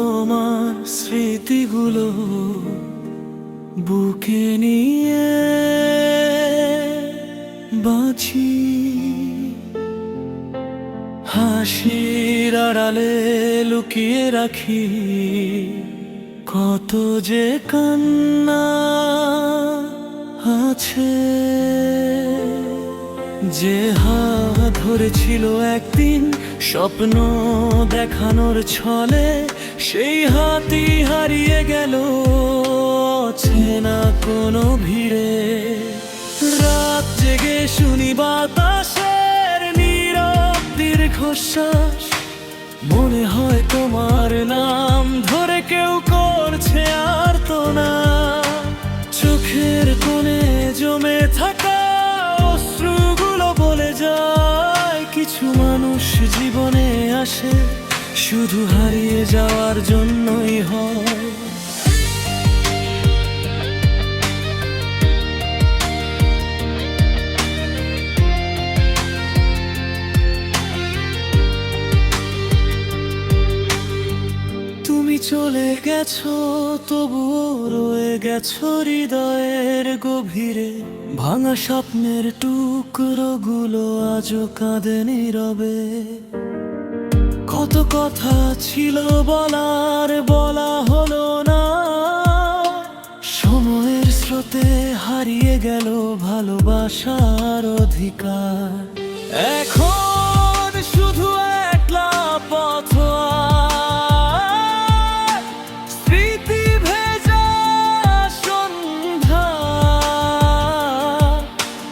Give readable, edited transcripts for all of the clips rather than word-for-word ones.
তোমার স্মৃতিগুলো বুকে নিয়ে বাঁচি। হাসির আড়ালে লুকিয়ে রাখি কত যে কান্না আছে। যে হাত ধরেছিল একদিন স্বপ্ন দেখানোর ছলে, সেই হাতই হারিয়ে গেল অচেনা কোনো ভিড়ে। রাত জেগে শুনি বাতাসের নীরব দীর্ঘশ্বাস, মনে হয় তোমার নাম ধরে কেউ করছে আর্তনা। চোখের কোণে জমে থাকা অশ্রুগুলো বলে যায়, কিছু মানুষ জীবনে আসে শুধু হারিয়ে যাওয়ার জন্যই হয়। তুমি চলে গেছো তবুও রয়ে গেছো হৃদয়ের গভীরে। ভাঙা স্বপ্নের টুকরোগুলো আজও কাঁদে নীরবে। কত কথা ছিল বলার, বলা হলো না। সময়ের স্রোতে হারিয়ে গেল ভালোবাসার অধিকার। এখন শুধু একলা পথ, স্মৃতি ভেজা সন্ধ্যা।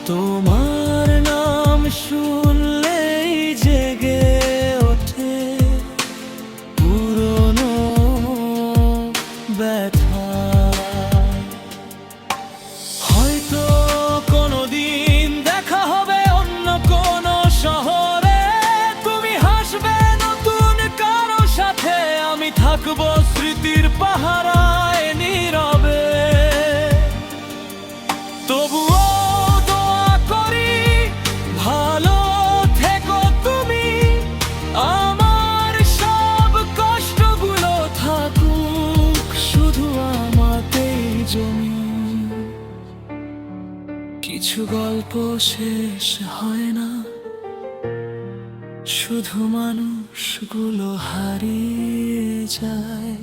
তোমার নাম শুনলেই জেগে ওঠে পুরনো ব্যথা। হয়তো কোনোদিন দেখা হবে অন্য কোনো শহরে, তুমি হাসবে নতুন কারো সাথে, আমি থাকবো স্মৃতির পাহারায় নীরবে। তবুও দোয়া করি ভালো থেকো তুমি, আমার সব কষ্টগুলো থাকুক শুধু আমাতেই জমি। কিছু গল্প শেষ হয় না, শুধু মানুষগুলো হারিয়ে যায়।